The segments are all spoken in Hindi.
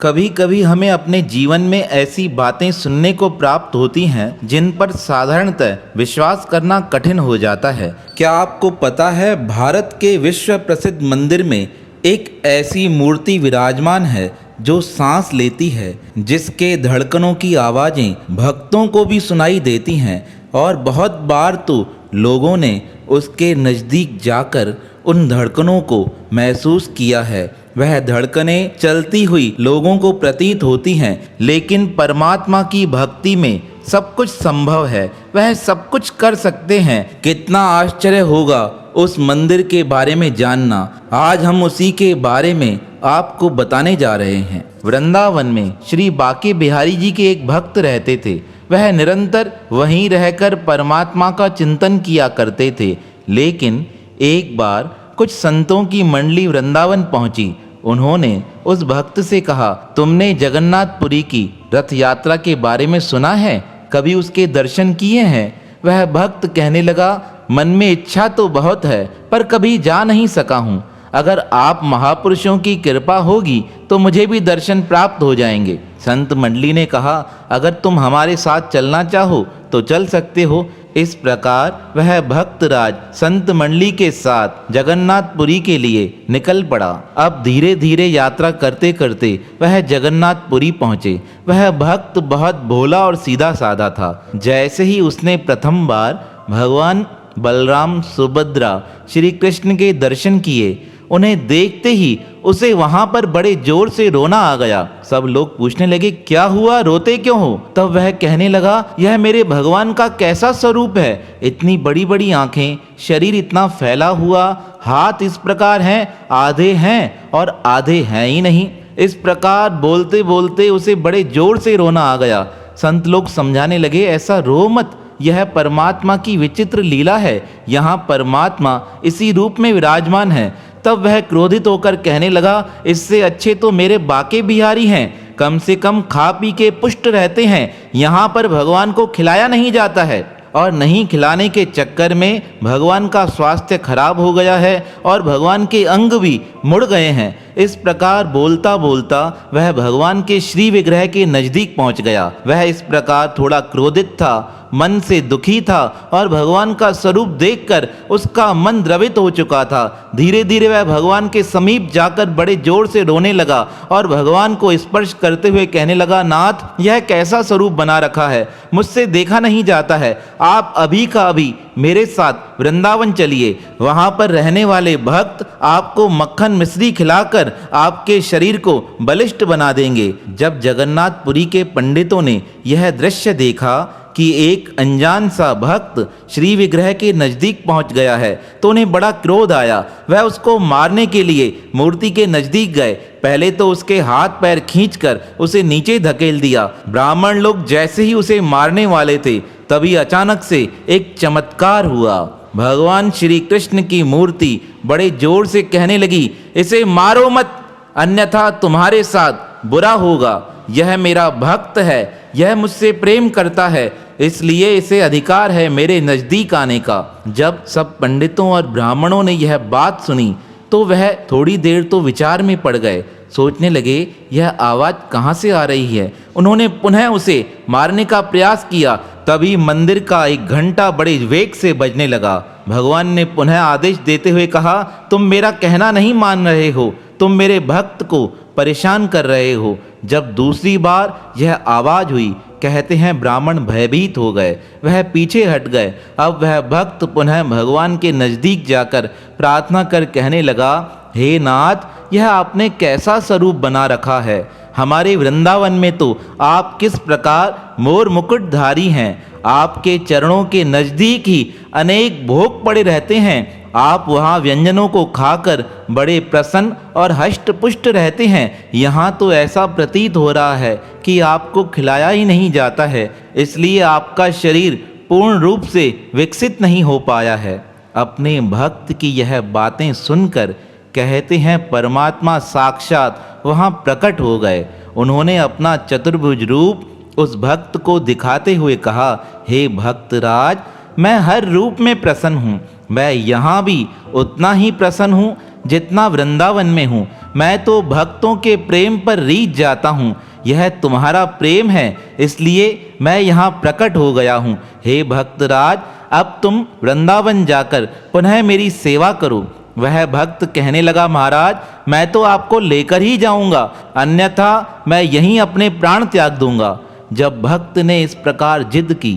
कभी कभी हमें अपने जीवन में ऐसी बातें सुनने को प्राप्त होती हैं जिन पर साधारणतः विश्वास करना कठिन हो जाता है। क्या आपको पता है, भारत के विश्व प्रसिद्ध मंदिर में एक ऐसी मूर्ति विराजमान है जो सांस लेती है, जिसके धड़कनों की आवाज़ें भक्तों को भी सुनाई देती हैं और बहुत बार तो लोगों ने उसके नज़दीक जाकर उन धड़कनों को महसूस किया है। वह धड़कनें चलती हुई लोगों को प्रतीत होती हैं, लेकिन परमात्मा की भक्ति में सब कुछ संभव है। वह सब कुछ कर सकते हैं। कितना आश्चर्य होगा उस मंदिर के बारे में जानना। आज हम उसी के बारे में आपको बताने जा रहे हैं। वृंदावन में श्री बांके बिहारी जी के एक भक्त रहते थे। वह निरंतर वहीं रहकर परमात्मा का चिंतन किया करते थे। लेकिन एक बार कुछ संतों की मंडली वृंदावन पहुंची। उन्होंने उस भक्त से कहा, तुमने जगन्नाथपुरी की रथ यात्रा के बारे में सुना है? कभी उसके दर्शन किए हैं? वह भक्त कहने लगा, मन में इच्छा तो बहुत है, पर कभी जा नहीं सका हूँ। अगर आप महापुरुषों की कृपा होगी तो मुझे भी दर्शन प्राप्त हो जाएंगे। संत मंडली ने कहा, अगर तुम हमारे साथ चलना चाहो तो चल सकते हो। इस प्रकार वह भक्तराज संत मंडली के साथ जगन्नाथपुरी के लिए निकल पड़ा। अब धीरे धीरे यात्रा करते करते वह जगन्नाथपुरी पहुँचे। वह भक्त बहुत भोला और सीधा साधा था। जैसे ही उसने प्रथम बार भगवान बलराम, सुभद्रा, श्री कृष्ण के दर्शन किए, उन्हें देखते ही उसे वहां पर बड़े जोर से रोना आ गया। सब लोग पूछने लगे, क्या हुआ, रोते क्यों हो? तब वह कहने लगा, यह मेरे भगवान का कैसा स्वरूप है। इतनी बड़ी बड़ी आंखें, शरीर इतना फैला हुआ, हाथ इस प्रकार हैं, आधे हैं और आधे हैं ही नहीं। इस प्रकार बोलते बोलते उसे बड़े जोर से रोना आ गया। संत लोग समझाने लगे, ऐसा रो मत, यह परमात्मा की विचित्र लीला है। यहाँ परमात्मा इसी रूप में विराजमान है। तब वह क्रोधित होकर कहने लगा, इससे अच्छे तो मेरे बांके बिहारी हैं। कम से कम खा पी के पुष्ट रहते हैं। यहाँ पर भगवान को खिलाया नहीं जाता है और नहीं खिलाने के चक्कर में भगवान का स्वास्थ्य खराब हो गया है और भगवान के अंग भी मुड़ गए हैं। इस प्रकार बोलता बोलता वह भगवान के श्री विग्रह के नज़दीक पहुंच गया। वह इस प्रकार थोड़ा क्रोधित था, मन से दुखी था और भगवान का स्वरूप देखकर उसका मन द्रवित हो चुका था। धीरे धीरे वह भगवान के समीप जाकर बड़े जोर से रोने लगा और भगवान को स्पर्श करते हुए कहने लगा, नाथ, यह कैसा स्वरूप बना रखा है, मुझसे देखा नहीं जाता है। आप अभी का अभी मेरे साथ वृंदावन चलिए। वहाँ पर रहने वाले भक्त आपको मक्खन मिश्री खिलाकर आपके शरीर को बलिष्ठ बना देंगे। जब जगन्नाथपुरी के पंडितों ने यह दृश्य देखा कि एक अनजान सा भक्त श्री विग्रह के नज़दीक पहुंच गया है, तो उन्हें बड़ा क्रोध आया। वह उसको मारने के लिए मूर्ति के नज़दीक गए। पहले तो उसके हाथ पैर खींचकर उसे नीचे धकेल दिया। ब्राह्मण लोग जैसे ही उसे मारने वाले थे, तभी अचानक से एक चमत्कार हुआ। भगवान श्री कृष्ण की मूर्ति बड़े जोर से कहने लगी, इसे मारो मत, अन्यथा तुम्हारे साथ बुरा होगा। यह मेरा भक्त है, यह मुझसे प्रेम करता है, इसलिए इसे अधिकार है मेरे नज़दीक आने का। जब सब पंडितों और ब्राह्मणों ने यह बात सुनी तो वह थोड़ी देर तो विचार में पड़ गए। सोचने लगे, यह आवाज़ कहाँ से आ रही है। उन्होंने पुनः उसे मारने का प्रयास किया। तभी मंदिर का एक घंटा बड़े वेग से बजने लगा। भगवान ने पुनः आदेश देते हुए कहा, तुम मेरा कहना नहीं मान रहे हो, तुम मेरे भक्त को परेशान कर रहे हो। जब दूसरी बार यह आवाज़ हुई, कहते हैं ब्राह्मण भयभीत हो गए, वह पीछे हट गए। अब वह भक्त पुनः भगवान के नज़दीक जाकर प्रार्थना कर कहने लगा, हे नाथ, यह आपने कैसा स्वरूप बना रखा है। हमारे वृंदावन में तो आप किस प्रकार मोर मुकुटधारी हैं। आपके चरणों के नज़दीक ही अनेक भोग पड़े रहते हैं। आप वहाँ व्यंजनों को खाकर बड़े प्रसन्न और हष्ट पुष्ट रहते हैं। यहाँ तो ऐसा प्रतीत हो रहा है कि आपको खिलाया ही नहीं जाता है, इसलिए आपका शरीर पूर्ण रूप से विकसित नहीं हो पाया है। अपने भक्त की यह बातें सुनकर कहते हैं परमात्मा साक्षात वहाँ प्रकट हो गए। उन्होंने अपना चतुर्भुज रूप उस भक्त को दिखाते हुए कहा, हे भक्तराज, मैं हर रूप में प्रसन्न हूँ। मैं यहाँ भी उतना ही प्रसन्न हूँ जितना वृंदावन में हूँ। मैं तो भक्तों के प्रेम पर रीझ जाता हूँ। यह तुम्हारा प्रेम है, इसलिए मैं यहाँ प्रकट हो गया हूँ। हे भक्तराज, अब तुम वृंदावन जाकर पुनः मेरी सेवा करो। वह भक्त कहने लगा, महाराज मैं तो आपको लेकर ही जाऊंगा, अन्यथा मैं यहीं अपने प्राण त्याग दूंगा। जब भक्त ने इस प्रकार जिद की,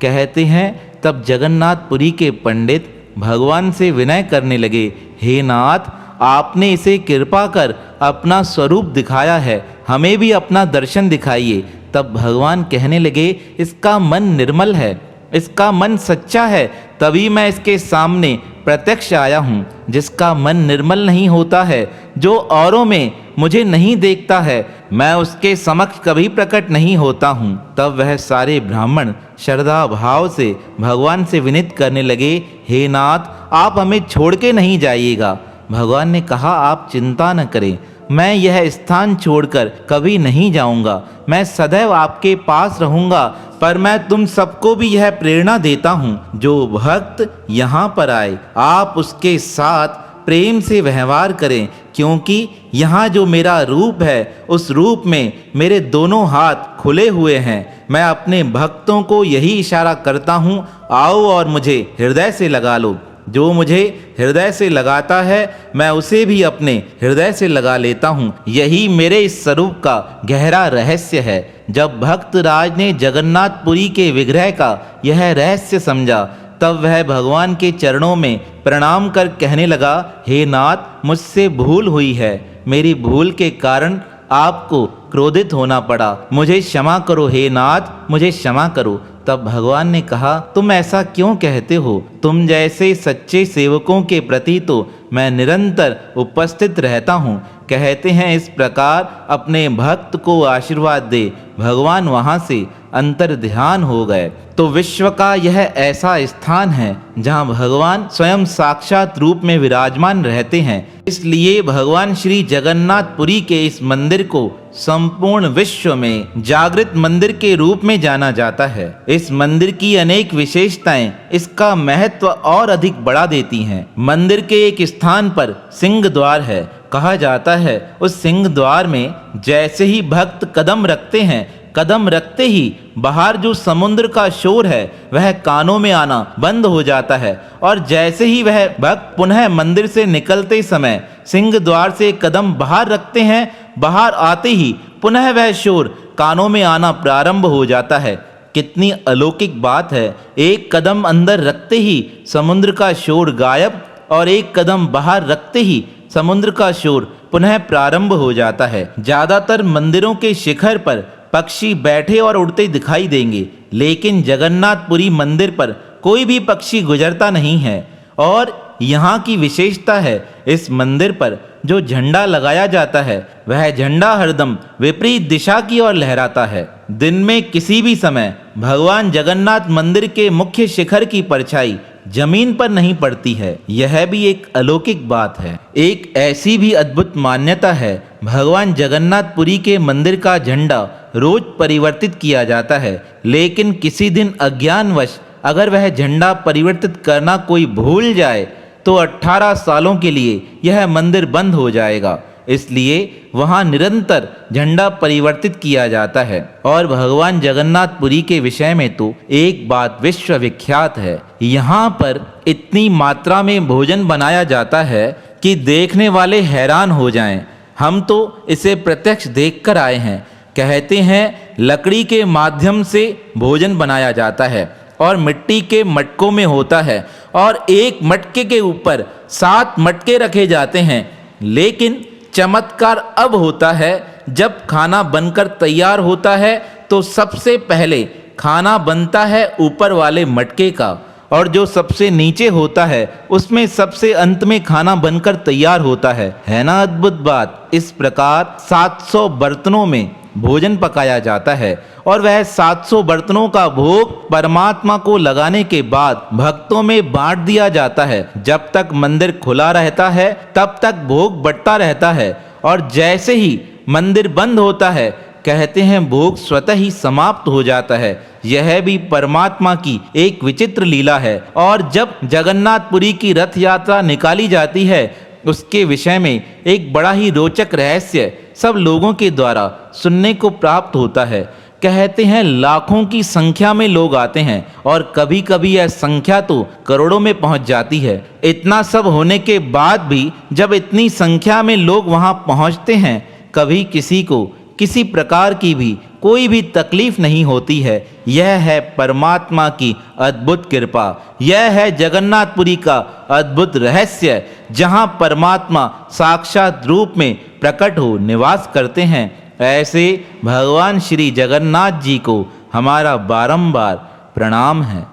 कहते हैं तब जगन्नाथपुरी के पंडित भगवान से विनय करने लगे, हे नाथ, आपने इसे कृपा कर अपना स्वरूप दिखाया है, हमें भी अपना दर्शन दिखाइए। तब भगवान कहने लगे, इसका मन निर्मल है, इसका मन सच्चा है, तभी मैं इसके सामने प्रत्यक्ष आया हूँ। जिसका मन निर्मल नहीं होता है, जो औरों में मुझे नहीं देखता है, मैं उसके समक्ष कभी प्रकट नहीं होता हूँ। तब वह सारे ब्राह्मण श्रद्धा भाव से भगवान से विनती करने लगे, हे नाथ, आप हमें छोड़ के नहीं जाइएगा। भगवान ने कहा, आप चिंता न करें, मैं यह स्थान छोड़कर कभी नहीं जाऊंगा, मैं सदैव आपके पास रहूंगा। पर मैं तुम सबको भी यह प्रेरणा देता हूँ, जो भक्त यहाँ पर आए आप उसके साथ प्रेम से व्यवहार करें, क्योंकि यहाँ जो मेरा रूप है उस रूप में मेरे दोनों हाथ खुले हुए हैं। मैं अपने भक्तों को यही इशारा करता हूँ, आओ और मुझे हृदय से लगा लो। जो मुझे हृदय से लगाता है, मैं उसे भी अपने हृदय से लगा लेता हूँ। यही मेरे इस स्वरूप का गहरा रहस्य है। जब भक्त राज ने जगन्नाथपुरी के विग्रह का यह रहस्य समझा, तब वह भगवान के चरणों में प्रणाम कर कहने लगा, हे नाथ, मुझसे भूल हुई है, मेरी भूल के कारण आपको क्रोधित होना पड़ा, मुझे क्षमा करो हे नाथ, मुझे क्षमा करो। तब भगवान ने कहा, तुम ऐसा क्यों कहते हो? तुम जैसे सच्चे सेवकों के प्रति तो मैं निरंतर उपस्थित रहता हूँ। कहते हैं इस प्रकार अपने भक्त को आशीर्वाद दे। भगवान वहाँ से अंतर ध्यान हो गए। तो विश्व का यह ऐसा स्थान है जहाँ भगवान स्वयं साक्षात रूप में विराजमान रहते हैं। इसलिए भगवान श्री जगन्नाथपुरी के इस मंदिर को संपूर्ण विश्व में जागृत मंदिर के रूप में जाना जाता है। इस मंदिर की अनेक विशेषताएं इसका महत्व और अधिक बढ़ा देती हैं। मंदिर के एक स्थान पर सिंह द्वार है। कहा जाता है उस सिंह द्वार में जैसे ही भक्त कदम रखते हैं, कदम रखते ही बाहर जो समुद्र का शोर है वह कानों में आना बंद हो जाता है, और जैसे ही वह भक्त पुनः मंदिर से निकलते समय सिंह द्वार से कदम बाहर रखते हैं, बाहर आते ही पुनः वह शोर कानों में आना प्रारंभ हो जाता है। कितनी अलौकिक बात है। एक कदम अंदर रखते ही समुद्र का शोर गायब, और एक कदम बाहर रखते ही समुद्र का शोर पुनः प्रारंभ हो जाता है। ज्यादातर मंदिरों के शिखर पर पक्षी बैठे और उड़ते दिखाई देंगे, लेकिन जगन्नाथपुरी मंदिर पर कोई भी पक्षी गुजरता नहीं है। और यहाँ की विशेषता है, इस मंदिर पर जो झंडा लगाया जाता है वह झंडा हरदम विपरीत दिशा की ओर लहराता है। दिन में किसी भी समय भगवान जगन्नाथ मंदिर के मुख्य शिखर की परछाई जमीन पर नहीं पड़ती है। यह भी एक अलौकिक बात है। एक ऐसी भी अद्भुत मान्यता है, भगवान जगन्नाथपुरी के मंदिर का झंडा रोज परिवर्तित किया जाता है, लेकिन किसी दिन अज्ञानवश अगर वह झंडा परिवर्तित करना कोई भूल जाए तो 18 सालों के लिए यह मंदिर बंद हो जाएगा। इसलिए वहाँ निरंतर झंडा परिवर्तित किया जाता है। और भगवान जगन्नाथपुरी के विषय में तो एक बात विश्व विख्यात है, यहाँ पर इतनी मात्रा में भोजन बनाया जाता है कि देखने वाले हैरान हो जाएं। हम तो इसे प्रत्यक्ष देखकर आए हैं। कहते हैं लकड़ी के माध्यम से भोजन बनाया जाता है और मिट्टी के मटकों में होता है, और एक मटके के ऊपर 7 मटके रखे जाते हैं। लेकिन चमत्कार अब होता है जब खाना बनकर तैयार होता है तो सबसे पहले खाना बनता है ऊपर वाले मटके का, और जो सबसे नीचे होता है उसमें सबसे अंत में खाना बनकर तैयार होता है ना अद्भुत बात। इस प्रकार 700 बर्तनों में भोजन पकाया जाता है, और वह 700 बर्तनों का भोग परमात्मा को लगाने के बाद भक्तों में बांट दिया जाता है। जब तक मंदिर खुला रहता है तब तक भोग बंटता रहता है, और जैसे ही मंदिर बंद होता है कहते हैं भोग स्वतः ही समाप्त हो जाता है। यह भी परमात्मा की एक विचित्र लीला है। और जब जगन्नाथपुरी की रथ यात्रा निकाली जाती है उसके विषय में एक बड़ा ही रोचक रहस्य सब लोगों के द्वारा सुनने को प्राप्त होता है। कहते हैं लाखों की संख्या में लोग आते हैं और कभी कभी यह संख्या तो करोड़ों में पहुंच जाती है। इतना सब होने के बाद भी जब इतनी संख्या में लोग वहां पहुंचते हैं, कभी किसी को किसी प्रकार की भी कोई भी तकलीफ नहीं होती है। यह है परमात्मा की अद्भुत कृपा। यह है जगन्नाथपुरी का अद्भुत रहस्य, जहां परमात्मा साक्षात रूप में प्रकट हो निवास करते हैं। ऐसे भगवान श्री जगन्नाथ जी को हमारा बारंबार प्रणाम है,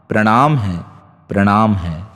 प्रणाम है, प्रणाम है।